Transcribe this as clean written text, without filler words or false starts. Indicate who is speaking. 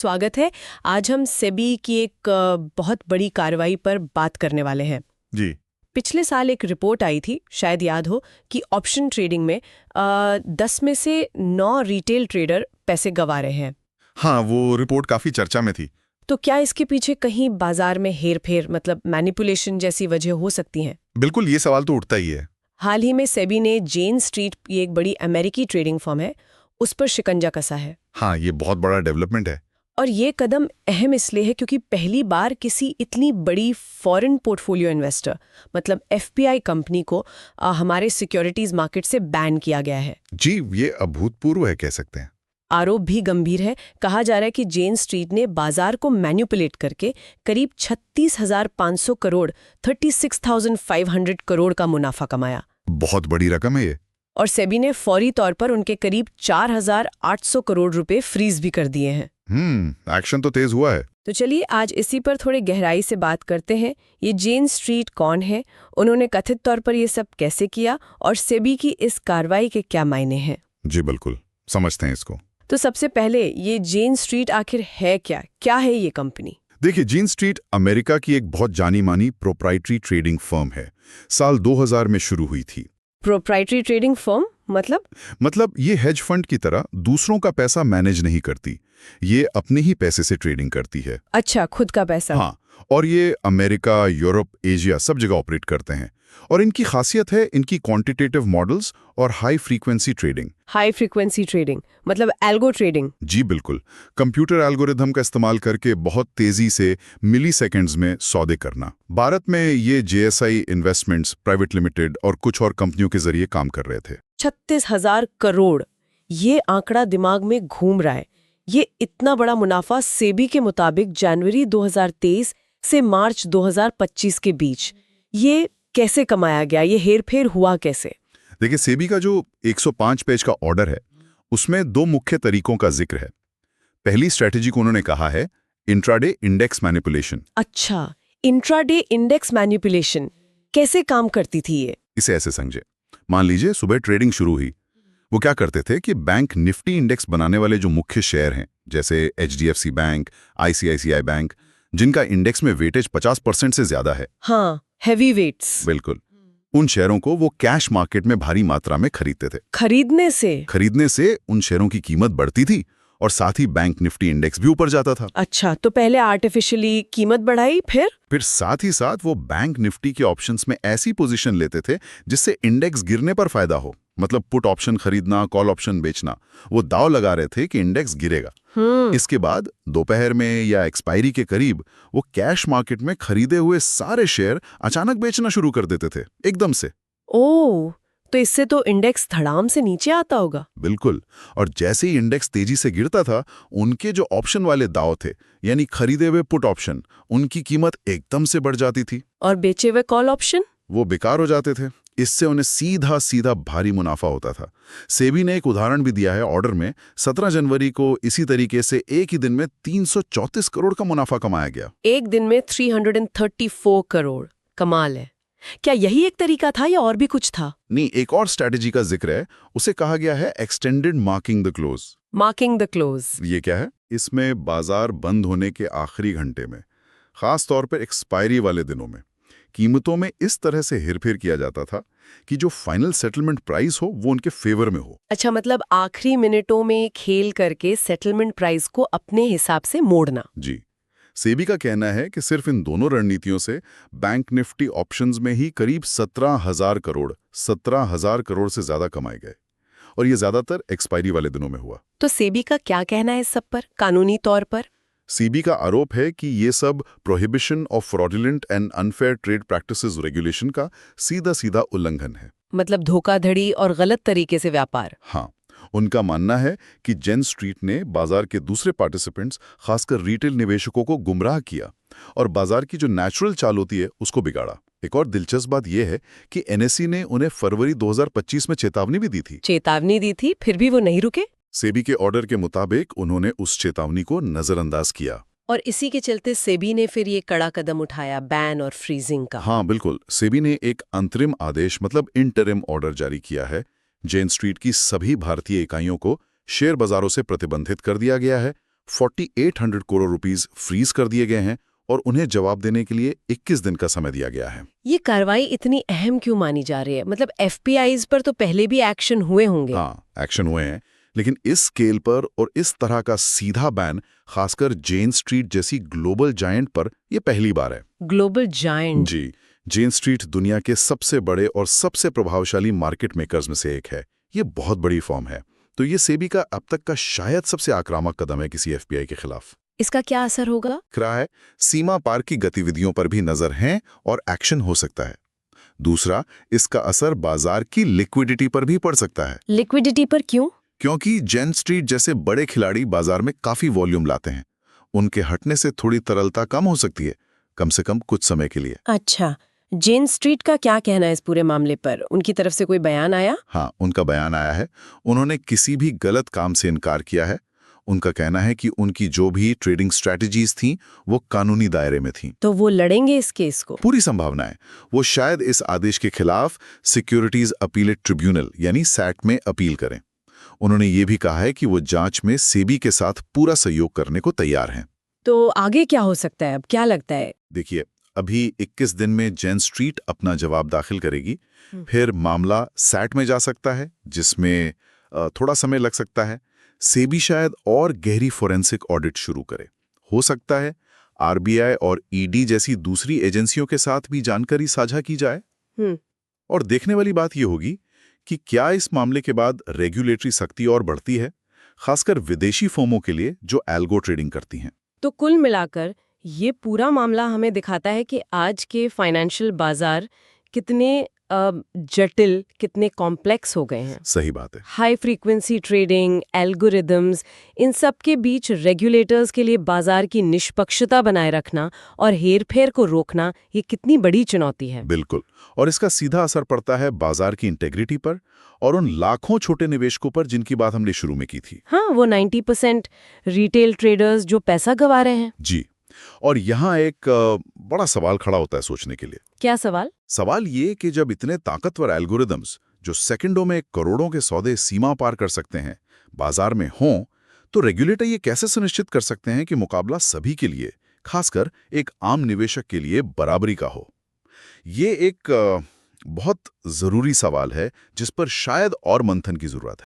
Speaker 1: स्वागत है। आज हम सेबी की एक बहुत बड़ी कार्रवाई पर बात करने वाले हैं।
Speaker 2: जी।
Speaker 1: पिछले साल एक रिपोर्ट आई थी, शायद याद हो, कि ऑप्शन ट्रेडिंग में 10 में से 9 रिटेल ट्रेडर पैसे गंवा रहे हैं।
Speaker 2: हाँ, वो रिपोर्ट काफी चर्चा में थी।
Speaker 1: तो क्या इसके पीछे कहीं बाजार में हेरफेर मतलब मैनिपुलेशन जैसी वजह हो सकती हैं?
Speaker 2: बिल्कुल, ये सवाल तो उठता ही है।
Speaker 1: हाल ही में सेबी ने जेन स्ट्रीट, ये एक बड़ी अमेरिकी ट्रेडिंग फर्म है, उस पर शिकंजा कसा है।
Speaker 2: हाँ, ये बहुत बड़ा डेवलपमेंट है।
Speaker 1: और ये कदम अहम इसलिए है क्योंकि पहली बार किसी इतनी बड़ी फॉरेन पोर्टफोलियो इन्वेस्टर मतलब एफपीआई कंपनी को हमारे सिक्योरिटीज मार्केट से बैन किया गया है।
Speaker 2: जी, ये अभूतपूर्व है कह सकते हैं।
Speaker 1: आरोप भी गंभीर है। कहा जा रहा है कि जेन स्ट्रीट ने बाजार को मैन्युपुलेट करके करीब 36,500 करोड़ 36,500 करोड़ का मुनाफा कमाया।
Speaker 2: बहुत बड़ी रकम है ये।
Speaker 1: और सेबी ने फौरी तौर पर उनके करीब 4,800 करोड़ रुपए फ्रीज भी कर दिए हैं।
Speaker 2: एक्शन तो तेज हुआ है।
Speaker 1: तो चलिए आज इसी पर थोड़े गहराई से बात करते हैं। ये जेन स्ट्रीट कौन है, उन्होंने कथित तौर पर ये सब कैसे किया, और सेबी की इस कार्रवाई के क्या मायने हैं।
Speaker 2: जी बिल्कुल, समझते हैं इसको।
Speaker 1: तो सबसे पहले ये जेन स्ट्रीट आखिर है क्या है ये कंपनी?
Speaker 2: देखिए, जेन स्ट्रीट अमेरिका की एक बहुत जानी मानी प्रोप्राइटरी ट्रेडिंग फर्म है। साल 2000 में शुरू हुई थी।
Speaker 1: प्रोप्राइटरी ट्रेडिंग फर्म
Speaker 2: मतलब ये हेज फंड की तरह दूसरों का पैसा मैनेज नहीं करती, ये अपने ही पैसे से ट्रेडिंग करती है।
Speaker 1: अच्छा, खुद का पैसा।
Speaker 2: हाँ, और ये अमेरिका, यूरोप, एशिया सब जगह ऑपरेट करते हैं। और इनकी खासियत है इनकी क्वांटिटेटिव मॉडल्स और high frequency trading.
Speaker 1: High frequency trading मतलब एल्गो ट्रेडिंग?
Speaker 2: जी बिल्कुल, कंप्यूटर एल्गोरिथम का इस्तेमाल करके बहुत तेजी से मिली सेकेंड्स में सौदे करना। भारत में ये जेएसआई इन्वेस्टमेंट्स प्राइवेट लिमिटेड और कुछ और कंपनियों के जरिए काम कर रहे थे।
Speaker 1: 36,000 करोड़, ये आंकड़ा दिमाग में घूम रहा है। ये इतना बड़ा मुनाफा सेबी के मुताबिक जनवरी 2023 से मार्च 2025 के बीच ये कैसे कमाया गया? ये हेरफेर हुआ कैसे?
Speaker 2: देखिए, सेबी का जो 105 पेज का ऑर्डर है उसमें 2 मुख्य तरीकों का जिक्र है। पहली स्ट्रेटेजी को उन्होंने कहा है इंट्राडे इंडेक्स मैनिपुलेशन।
Speaker 1: अच्छा, इंट्राडे इंडेक्स मैनिपुलेशन कैसे काम करती थी ये?
Speaker 2: इसे ऐसे समझे, मान लीजिए सुबह ट्रेडिंग शुरू हुई। वो क्या करते थे कि बैंक निफ्टी इंडेक्स बनाने वाले जो मुख्य शेयर हैं जैसे एचडीएफसी बैंक, आईसीआईसीआई बैंक, जिनका इंडेक्स में वेटेज 50% से ज्यादा है,
Speaker 1: हाँ, हेवी वेट्स,
Speaker 2: बिल्कुल, उन शेयरों को वो कैश मार्केट में भारी मात्रा में खरीदते थे। खरीदने से उन शेयरों की कीमत बढ़ती थी और साथ ही बैंक निफ्टी इंडेक्स भी ऊपर जाता था।
Speaker 1: अच्छा, तो पहले आर्टिफिशियली कीमत बढ़ाई, फिर
Speaker 2: साथ ही साथ वो बैंक निफ्टी के ऑप्शंस में ऐसी पोजीशन लेते थे जिससे इंडेक्स गिरने पर फायदा हो। मतलब पुट ऑप्शन खरीदना, कॉल ऑप्शन बेचना। वो दाव लगा रहे थे कि इंडेक्स गिरेगा। इसके बाद दोपहर में या एक्सपायरी के करीब वो कैश मार्केट में खरीदे हुए सारे शेयर अचानक बेचना शुरू कर देते थे, एकदम से।
Speaker 1: ओह, तो इससे तो इंडेक्स धड़ाम से नीचे आता होगा।
Speaker 2: बिल्कुल, और जैसे ही इंडेक्स तेजी से गिरता था, उनके जो ऑप्शन वाले दाव थे यानी खरीदे हुए पुट ऑप्शन, उनकी कीमत एकदम से बढ़ जाती थी।
Speaker 1: और बेचे हुए कॉल ऑप्शन?
Speaker 2: वो बेकार हो जाते थे। इससे उन्हें सीधा सीधा भारी मुनाफा होता था। सेबी ने एक उदाहरण भी दिया है ऑर्डर में। 17 जनवरी को इसी तरीके से एक ही दिन में 334 करोड़ का मुनाफा कमाया गया।
Speaker 1: एक दिन में 334 करोड़, कमाल है। क्या यही एक तरीका था या और भी कुछ था?
Speaker 2: नहीं, एक और स्ट्रैटेजी का जिक्र है, उसे कहा गया है extended marking the close.
Speaker 1: Marking the close
Speaker 2: ये क्या है? इसमें बाजार बंद होने के आखिरी घंटे में, खास तौर पर एक्सपायरी वाले दिनों में, कीमतों में इस तरह से हेरफेर किया जाता था कि जो फाइनल सेटलमेंट प्राइस हो वो उनके फेवर में हो।
Speaker 1: अच्छा, मतलब आखिरी मिनटों में खेल करके सेटलमेंट प्राइस को अपने हिसाब से मोड़ना।
Speaker 2: जी, सेबी का कहना है कि सिर्फ इन दोनों रणनीतियों से बैंक निफ्टी ऑप्शंस में ही करीब 17,000 करोड़ से ज्यादा कमाए गए, और ये ज्यादातर एक्सपायरी वाले दिनों में हुआ।
Speaker 1: तो सेबी का क्या कहना है इस सब पर कानूनी तौर पर?
Speaker 2: सेबी का आरोप है कि ये सब prohibition of fraudulent and unfair trade practices regulation का सीधा सीधा उल्लंघन है।
Speaker 1: मतलब धोखाधड़ी और गलत तरीके से व्यापार।
Speaker 2: हाँ, उनका मानना है कि जेन स्ट्रीट ने बाजार के दूसरे पार्टिसिपेंट्स, खासकर रिटेल निवेशकों को गुमराह किया और बाजार की जो नेचुरल चाल होती है उसको बिगाड़ा। एक और दिलचस्प बात यह है कि एनएसई ने उन्हें फरवरी 2025 में चेतावनी भी दी थी। फिर भी वो नहीं रुके। सेबी के ऑर्डर के मुताबिक उन्होंने उस चेतावनी को नजरअंदाज किया
Speaker 1: और इसी के चलते सेबी ने फिर ये कड़ा कदम उठाया, बैन और फ्रीजिंग का।
Speaker 2: हाँ बिल्कुल, सेबी ने एक अंतरिम आदेश मतलब इंटरिम ऑर्डर जारी किया है। जेन स्ट्रीट की सभी भारतीय इकाइयों को शेयर बाजारों से प्रतिबंधित कर दिया गया है। 4800 करोड़ रुपीस फ्रीज कर दिए गए हैं और उन्हें जवाब देने के लिए 21 दिन का समय दिया गया है।
Speaker 1: ये कार्रवाई इतनी अहम क्यों मानी जा रही है? मतलब एफपीआईज पर तो पहले भी एक्शन हुए होंगे।
Speaker 2: हाँ, एक्शन हुए हैं, लेकिन इस स्केल पर और इस तरह का सीधा बैन, खासकर जेन स्ट्रीट जैसी ग्लोबल जायंट पर, यह पहली बार है।
Speaker 1: Global giant?
Speaker 2: जी, जेन स्ट्रीट दुनिया के सबसे बड़े और सबसे प्रभावशाली मार्केट मेकर्स में से एक है। ये बहुत बड़ी फर्म है, तो ये सेबी का अब तक का शायद सबसे आक्रामक कदम है किसी एफपीआई के खिलाफ।
Speaker 1: इसका क्या असर होगा?
Speaker 2: रहा है, सीमा पार की गतिविधियों पर भी नजर है और एक्शन हो सकता है। दूसरा, इसका असर बाजार की लिक्विडिटी पर भी पड़ सकता है।
Speaker 1: लिक्विडिटी पर क्यों?
Speaker 2: क्योंकि जेन स्ट्रीट जैसे बड़े खिलाड़ी बाजार में काफी वॉल्यूम लाते हैं। उनके हटने से थोड़ी तरलता कम हो सकती है, कम से कम कुछ समय के लिए।
Speaker 1: अच्छा, जेन स्ट्रीट का क्या कहना है इस पूरे मामले पर? उनकी तरफ से कोई बयान आया?
Speaker 2: हाँ, उनका बयान आया है। उन्होंने किसी भी गलत काम से इनकार किया है। उनका कहना है कि उनकी जो भी ट्रेडिंग स्ट्रैटेजीज थीं, वो कानूनी दायरे में थीं।
Speaker 1: तो वो लड़ेंगे इस केस को?
Speaker 2: पूरी संभावना है। वो शायद इस आदेश के खिलाफ सिक्योरिटीज अपीलेट ट्रिब्यूनल यानी सैट में अपील करें। उन्होंने ये भी कहा है कि वो जांच में सेबी के साथ पूरा सहयोग करने को तैयार हैं।
Speaker 1: तो आगे क्या हो सकता है? अब क्या लगता है?
Speaker 2: देखिए, अभी 21 दिन में जेन स्ट्रीट अपना जवाब दाखिल करेगी। फिर मामला सैट में जा सकता है, जिसमें थोड़ा समय लग सकता है। सेबी शायद और गहरी फोरेंसिक ऑडिट शुरू करे। हो सकता है आरबीआई और ईडी जैसी दूसरी एजेंसियों के साथ भी जानकारी साझा की जाए। और देखने वाली बात यह होगी कि क्या इस मामले के बाद रेगुलेटरी सख्ती और बढ़ती है, खासकर विदेशी फर्मों के लिए जो एल्गो ट्रेडिंग करती हैं।
Speaker 1: तो कुल मिलाकर ये पूरा मामला हमें दिखाता है कि आज के फाइनेंशियल बाजार कितने जटिल, कितने कॉम्प्लेक्स हो गए हैं।
Speaker 2: सही बात है।
Speaker 1: हाई फ्रीक्वेंसी ट्रेडिंग, एल्गोरिदम्स, इन सब के बीच रेगुलेटर्स के लिए बाजार की निष्पक्षता बनाए रखना और हेरफेर को रोकना, ये कितनी बड़ी चुनौती है।
Speaker 2: बिल्कुल, और इसका सीधा असर पड़ता है बाजार की इंटेग्रिटी पर और उन लाखों छोटे निवेशकों पर जिनकी बात हमने शुरू में की थी।
Speaker 1: हाँ, वो 90% रिटेल ट्रेडर्स जो पैसा गंवा रहे हैं।
Speaker 2: जी, और यहाँ एक बड़ा सवाल खड़ा होता है सोचने के लिए।
Speaker 1: क्या सवाल?
Speaker 2: सवाल ये कि जब इतने ताकतवर एल्गोरिदम्स जो सेकंडों में करोड़ों के सौदे सीमा पार कर सकते हैं, बाजार में हों, तो रेगुलेटर ये कैसे सुनिश्चित कर सकते हैं कि मुकाबला सभी के लिए, खासकर एक आम निवेशक के लिए, बराबरी का हो? ये एक बहुत जरूरी सवाल है जिस पर शायद और मंथन की जरूरत है।